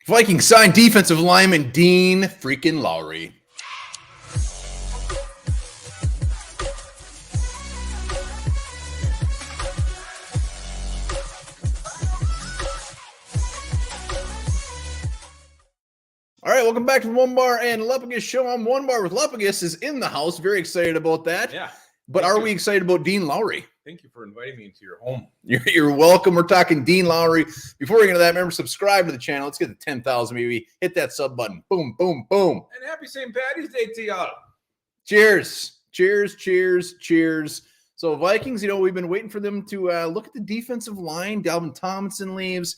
Vikings signed defensive lineman Dean freaking Lowry. All right, welcome back to the Onebar and Lupagus show. I'm Onebar with Lupagus is in the house. Very excited about that. Yeah. But are we excited about Dean Lowry? Thank you for inviting me into your home. You're welcome. We're talking Dean Lowry. Before we get into that, remember, subscribe to the channel. Let's get to 10,000, maybe. Hit that sub button. Boom, boom, boom. And happy St. Patty's Day to y'all. Cheers. Cheers, cheers, cheers. So Vikings, we've been waiting for them to look at the defensive line. Dalvin Tomlinson leaves.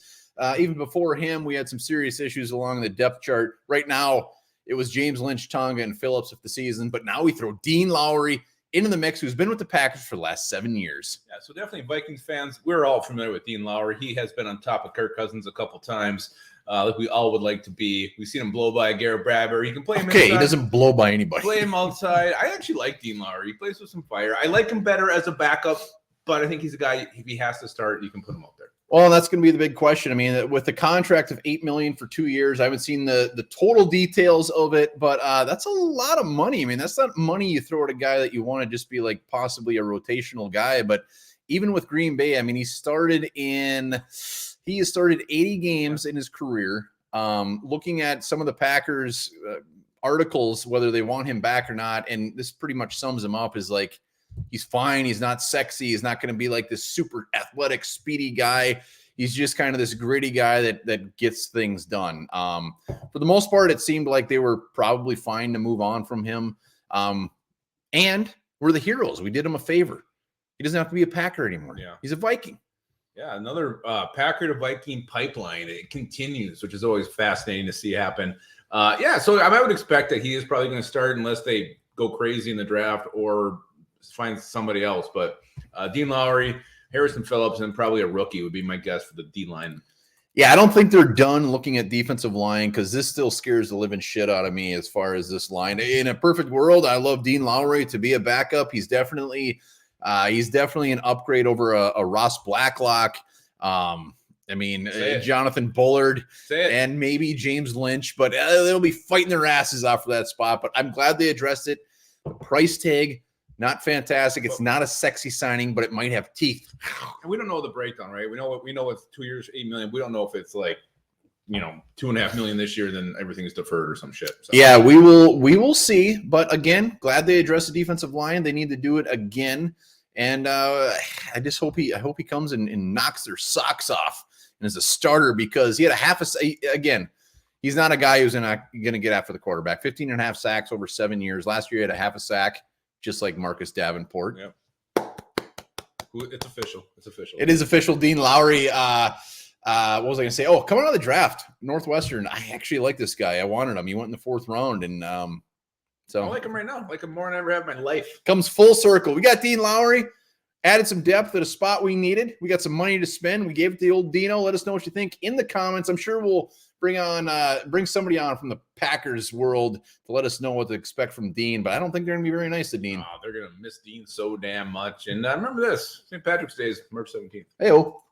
Even before him, we had some serious issues along the depth chart. Right now, it was James Lynch, Tonga, and Phillips of the season. But now we throw Dean Lowry into the mix, who's been with the Packers for the last 7 years. Yeah, so definitely Vikings fans, we're all familiar with Dean Lowry. He has been on top of Kirk Cousins a couple times, like we all would like to be. We've seen him blow by Garrett Bradbury. You can play him inside. He doesn't blow by anybody. Play him outside. I actually like Dean Lowry. He plays with some fire. I like him better as a backup, but I think he's a guy, if he has to start, you can put him out there. Well, that's going to be the big question. I mean, with the contract of $8 million for 2 years, I haven't seen the total details of it, but that's a lot of money. I mean, that's not money you throw at a guy that you want to just be like possibly a rotational guy. But even with Green Bay, I mean, he has started 80 games in his career. Looking at some of the Packers articles, whether they want him back or not, and this pretty much sums him up, is like, he's fine. He's not sexy. He's not going to be like this super athletic, speedy guy. He's just kind of this gritty guy that gets things done. For the most part, it seemed like they were probably fine to move on from him. And we're the heroes. We did him a favor. He doesn't have to be a Packer anymore. Yeah. He's a Viking. Yeah, another Packer to Viking pipeline. It continues, which is always fascinating to see happen. So I would expect that he is probably going to start unless they go crazy in the draft or find somebody else. But Dean Lowry, Harrison Phillips, and probably a rookie would be my guess for the D-line. Yeah, I don't think they're done looking at defensive line because this still scares the living shit out of me as far as this line. In a perfect world, I love Dean Lowry to be a backup. He's definitely an upgrade over a Ross Blacklock. Jonathan Bullard and maybe James Lynch, but they'll be fighting their asses off for that spot. But I'm glad they addressed it. The price tag, not fantastic. It's not a sexy signing, but it might have teeth. And we don't know the breakdown, right? We know it's 2 years, $8 million. We don't know if it's like, $2.5 million this year, then everything is deferred or some shit. So. Yeah, we will see. But again, glad they addressed the defensive line. They need to do it again. And I hope he comes and knocks their socks off and is a starter, because he had again, he's not a guy who's going to get after the quarterback. 15.5 sacks over 7 years. Last year he had a half a sack, just like Marcus Davenport. Yep. It's official. It is official. Dean Lowry. What was I going to say? Oh, coming out of the draft, Northwestern. I actually like this guy. I wanted him. He went in the 4th round, and so I like him right now. I like him more than I ever have in my life. Comes full circle. We got Dean Lowry. Added some depth at a spot we needed. We got some money to spend. We gave it to the old Dino. Let us know what you think in the comments. I'm sure we'll bring somebody on from the Packers world to let us know what to expect from Dean. But I don't think they're going to be very nice to Dean. They're going to miss Dean so damn much. And remember this: St. Patrick's Day is March 17th. Hey-oh.